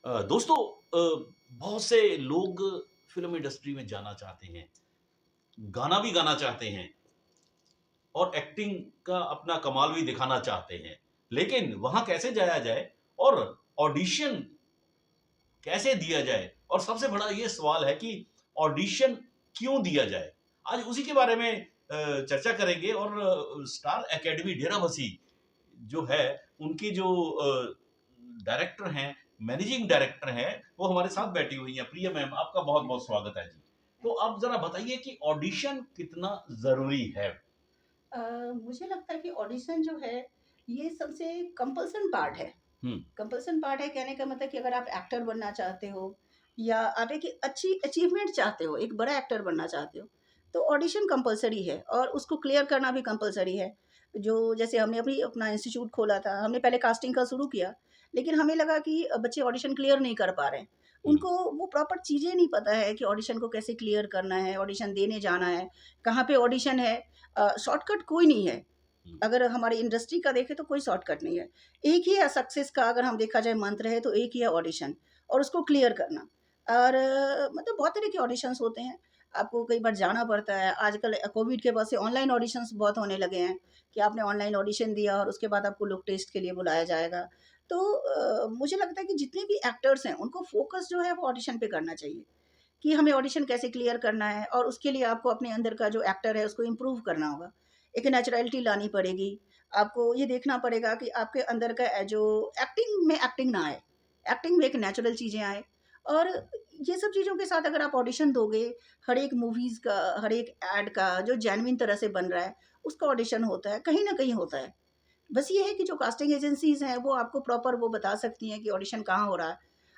दोस्तों, बहुत से लोग फ़िल्म इंडस्ट्री में जाना चाहते हैं, गाना भी गाना चाहते हैं और एक्टिंग का अपना कमाल भी दिखाना चाहते हैं। लेकिन वहाँ कैसे जाया जाए और ऑडिशन कैसे दिया जाए? और सबसे बड़ा ये सवाल है कि ऑडिशन क्यों दिया जाए? आज उसी के बारे में चर्चा करेंगे और स्टार अकेडमी डेराबस्सी जो है, उनकी जो डायरेक्टर हैं, मैनेजिंग डायरेक्टर हैं, वो हमारे साथ बैठी हुई हैं। प्रिया मैम, आपका बहुत-बहुत स्वागत है जी। तो आप ज़रा बताइए कि ऑडिशन कितना ज़रूरी है? अ, मुझे लगता है कि ऑडिशन जो है, ये सबसे कंपल्सन पार्ट है। हुँ, कंपल्सन पार्ट है कहने का मतलब कि अगर आप एक्टर बनना चाहते हो या आप एक अच्छी अचीवमेंट चाहते हो, एक बड़ा एक्टर बनना चाहते हो, तो ऑडिशन कंपल्सरी है और उसको क्लियर करना भी कंपल्सरी है। जो जैसे हमने अभी अपना इंस्टीट्यूट खोला था, हमने पहले कास्टिंग का शुरू किया, लेकिन हमें लगा कि बच्चे ऑडिशन क्लियर नहीं कर पा रहे हैं। हुँ, उनको वो प्रॉपर चीज़ें नहीं पता है कि ऑडिशन को कैसे क्लियर करना है, ऑडिशन देने जाना है, कहाँ पे ऑडिशन है। शॉर्टकट कोई नहीं है। हुँ। अगर हमारी इंडस्ट्री का देखें तो कोई शॉर्टकट नहीं है। एक ही है सक्सेस का, अगर हम देखा जाए मंत्र है तो एक ही है ऑडिशन और उसको क्लियर करना। और मतलब बहुत तरह के ऑडिशंस होते हैं। आपको कई बार जाना पड़ता है। आजकल कोविड के बाद से ऑनलाइन ऑडिशंस बहुत होने लगे हैं कि आपने ऑनलाइन ऑडिशन दिया और उसके बाद आपको लुक टेस्ट के लिए बुलाया जाएगा। तो मुझे लगता है कि जितने भी एक्टर्स हैं उनको फ़ोकस जो है वो ऑडिशन पे करना चाहिए कि हमें ऑडिशन कैसे क्लियर करना है और उसके लिए आपको अपने अंदर का जो एक्टर है उसको इम्प्रूव करना होगा। एक नेचुरैलिटी लानी पड़ेगी। आपको ये देखना पड़ेगा कि आपके अंदर का जो एक्टिंग में एक्टिंग ना आए, एक्टिंग में एक नेचुरल चीज़ें आएँ। और ये सब चीज़ों के साथ अगर आप ऑडिशन दोगे, हर एक मूवीज़ का, हर एक एड का जो जेन्युइन तरह से बन रहा है, उसका ऑडिशन होता है, कहीं न कहीं होता है। बस ये है कि जो कास्टिंग एजेंसीज़ हैं, वो आपको प्रॉपर वो बता सकती हैं कि ऑडिशन कहाँ हो रहा है।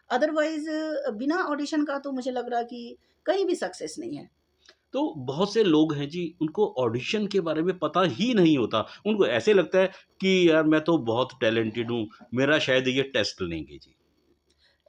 अदरवाइज़ बिना ऑडिशन का तो मुझे लग रहा है कि कहीं भी सक्सेस नहीं है। तो बहुत से लोग हैं जी, उनको ऑडिशन के बारे में पता ही नहीं होता। उनको ऐसे लगता है कि यार मैं तो बहुत टैलेंटेड हूँ, मेरा शायद ये टेस्ट लेंगे जी।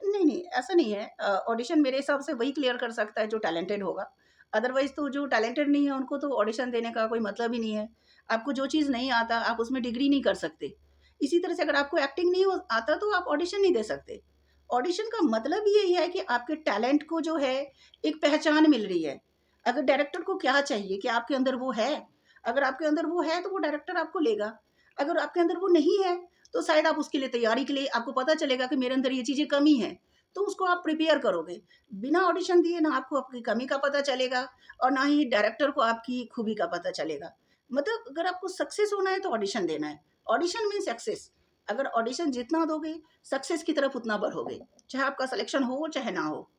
नहीं, नहीं, ऐसा नहीं है। ऑडिशन मेरे हिसाब से वही क्लियर कर सकता है जो टैलेंटेड होगा। अदरवाइज़ तो जो टैलेंटेड नहीं है, उनको तो ऑडिशन देने का कोई मतलब ही नहीं है। आपको जो चीज़ नहीं आता, आप उसमें डिग्री नहीं कर सकते। इसी तरह से अगर आपको एक्टिंग नहीं हो आता, तो आप ऑडिशन नहीं दे सकते। ऑडिशन का मतलब ही यही है कि आपके टैलेंट को जो है, एक पहचान मिल रही है। अगर डायरेक्टर को क्या चाहिए कि आपके अंदर वो है, अगर आपके अंदर वो है, तो वो डायरेक्टर आपको लेगा। अगर आपके अंदर वो नहीं है, तो शायद आप उसके लिए तैयारी के लिए आपको पता चलेगा कि मेरे अंदर ये चीज़ें कमी हैं, तो उसको आप प्रिपेयर करोगे। बिना ऑडिशन दिए ना आपको आपकी कमी का पता चलेगा और ना ही डायरेक्टर को आपकी खूबी का पता चलेगा। मतलब अगर आपको सक्सेस होना है तो ऑडिशन देना है। Audition means success. अगर ऑडिशन जितना दोगे, सक्सेस की तरफ उतना बढ़ोगे, चाहे आपका सिलेक्शन हो चाहे ना हो।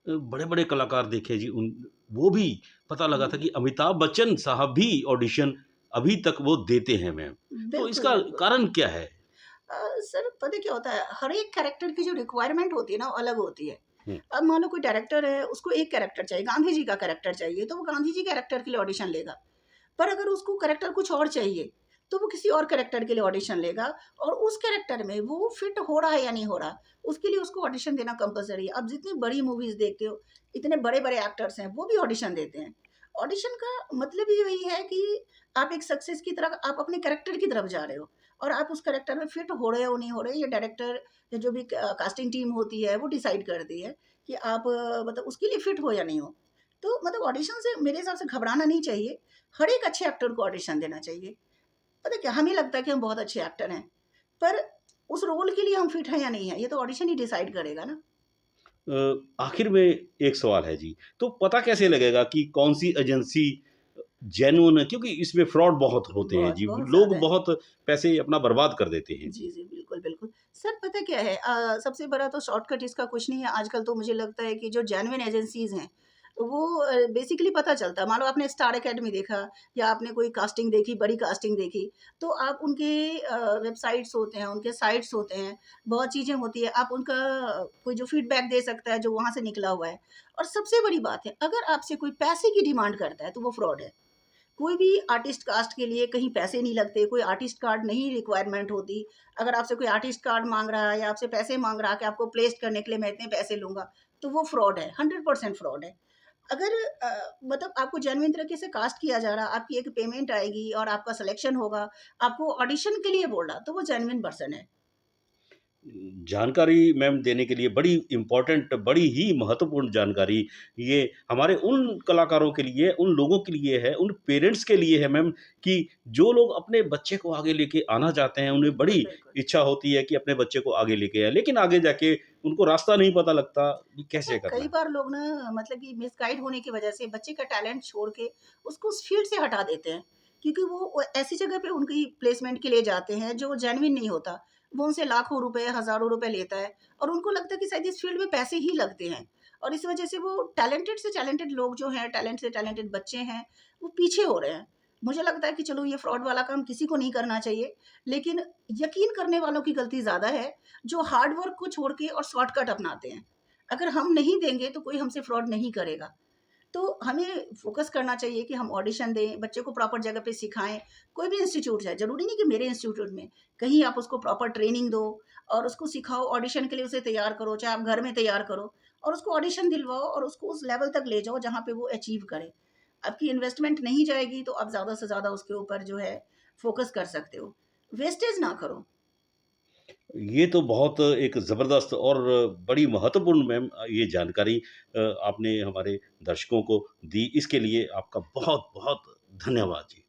बड़े-बड़े कलाकार देखे जी, उन वो भी पता लगा था हुँ, कि अमिताभ बच्चन साहब भी ऑडिशन अभी तक वो देते हैं मैम। तो बिल्कुल, इसका बिल्कुल। कारण क्या है? सर पता है क्या होता है, हर एक कैरेक्टर की जो रिक्वायरमेंट होती है ना, वो अलग होती है। हुँ, अब मान लो कोई डायरेक्टर है, उसको एक कैरेक्टर चाहिए, गांधी जी का कैरेक्टर चाहिए, तो वो गांधी जी कैरेक्टर के लिए ऑडिशन लेगा। पर अगर उसको कैरेक्टर कुछ और चाहिए, तो वो किसी और कैरेक्टर के लिए ऑडिशन लेगा और उस कैरेक्टर में वो फिट हो रहा है या नहीं हो रहा, उसके लिए उसको ऑडिशन देना कंपल्सरी है। अब जितनी बड़ी मूवीज़ देखते हो, इतने बड़े-बड़े एक्टर्स हैं, वो भी ऑडिशन देते हैं। ऑडिशन का मतलब ही यही है कि आप एक सक्सेस की तरफ, आप अपने कैरेक्टर की तरफ जा रहे हो और आप उस कैरेक्टर में फिट हो रहे हो, नहीं हो रहे, ये डायरेक्टर या जो भी कास्टिंग टीम होती है, वो डिसाइड करती है कि आप मतलब उसके लिए फिट हो या नहीं हो। तो मतलब ऑडिशन से मेरे हिसाब से घबराना नहीं चाहिए। हर एक अच्छे एक्टर को ऑडिशन देना चाहिए। पता है क्या, हमें लगता है कि हम बहुत अच्छे एक्टर हैं, पर उस रोल के लिए हम फिट हैं या नहीं है, ये तो ऑडिशन ही डिसाइड करेगा ना। आखिर में एक सवाल है जी, तो पता कैसे लगेगा कि कौन-सी एजेंसी जेन्युइन है? क्योंकि इसमें फ्रॉड बहुत होते हैं बहुत, जी, बहुत ज़्यादा लोग है। बहुत पैसे अपना बर्बाद कर देते हैं जी, जी। जी, बिल्कुल, बिल्कुल। सर पता क्या है, सबसे बड़ा तो शॉर्टकट इसका कुछ नहीं है। आजकल तो मुझे लगता है कि जो जेन्युइन एजेंसीज़ हैं, वो बेसिकली पता चलता है। मान लो आपने स्टार अकेडमी देखा या आपने कोई कास्टिंग देखी, बड़ी कास्टिंग देखी, तो आप उनके वेबसाइट्स होते हैं, उनके साइट्स होते हैं, बहुत चीज़ें होती हैं। आप उनका कोई जो फीडबैक दे सकता है, जो वहाँ से निकला हुआ है। और सबसे बड़ी बात है, अगर आपसे कोई पैसे की डिमांड करता है, तो वो फ्रॉड है। कोई भी आर्टिस्ट कास्ट के लिए कहीं पैसे नहीं लगते, कोई आर्टिस्ट कार्ड नहीं रिक्वायरमेंट होती। अगर आपसे कोई आर्टिस्ट कार्ड माँग रहा है या आपसे पैसे माँग रहा है कि आपको प्लेस्ड करने के लिए मैं इतने पैसे लूँगा, तो वो फ्रॉड है, 100% फ्रॉड है। अगर मतलब आपको जेन्युइन तरीके से कास्ट किया जा रहा है, आपकी एक पेमेंट आएगी और आपका सिलेक्शन होगा, आपको ऑडिशन के लिए बोल रहा, तो वो जेन्युइन पर्सन है। जानकारी मैम देने के लिए बड़ी इम्पोर्टेंट, बड़ी ही महत्वपूर्ण जानकारी ये हमारे उन कलाकारों के लिए, उन लोगों के लिए है, उन पेरेंट्स के लिए है मैम कि जो लोग अपने बच्चे को आगे लेके आना चाहते हैं, उन्हें बिल्कुल, बड़ी बिल्कुल। इच्छा होती है कि अपने बच्चे को आगे लेके आएँ, लेकिन आगे जाके उनको रास्ता नहीं पता लगता कि अच्छा, कैसे करना कई है। बार लोग ना मतलब कि मिसगाइड होने की वजह से बच्चे का टैलेंट छोड़ के उसको उस फील्ड से हटा देते हैं, क्योंकि वो ऐसी जगह पे उनकी प्लेसमेंट के लिए जाते हैं जो जेन्युइन नहीं होता। वो उनसे लाखों रुपए, हज़ारों रुपए लेता है और उनको लगता है कि शायद इस फील्ड में पैसे ही लगते हैं और इस वजह से वो टैलेंटेड से टैलेंटेड लोग जो हैं, टैलेंट से टैलेंटेड बच्चे हैं, वो पीछे हो रहे हैं। मुझे लगता है कि चलो ये फ्रॉड वाला काम किसी को नहीं करना चाहिए, लेकिन यकीन करने वालों की गलती ज़्यादा है, जो हार्ड वर्क को छोड़ के और शॉर्टकट अपनाते हैं। अगर हम नहीं देंगे तो कोई हमसे फ्रॉड नहीं करेगा। तो हमें फ़ोकस करना चाहिए कि हम ऑडिशन दें, बच्चे को प्रॉपर जगह पे सिखाएँ। कोई भी इंस्टीट्यूट है, ज़रूरी नहीं कि मेरे इंस्टीट्यूट में, कहीं आप उसको प्रॉपर ट्रेनिंग दो और उसको सिखाओ, ऑडिशन के लिए उसे तैयार करो, चाहे आप घर में तैयार करो और उसको ऑडिशन दिलवाओ और उसको उस लेवल तक ले जाओ जहाँ पे वो अचीव करे। आपकी इन्वेस्टमेंट नहीं जाएगी तो आप ज़्यादा से ज़्यादा उसके ऊपर जो है फ़ोकस कर सकते हो। वेस्टेज ना करो। ये तो बहुत एक ज़बरदस्त और बड़ी महत्वपूर्ण मैम ये जानकारी आपने हमारे दर्शकों को दी। इसके लिए आपका बहुत-बहुत धन्यवाद जी।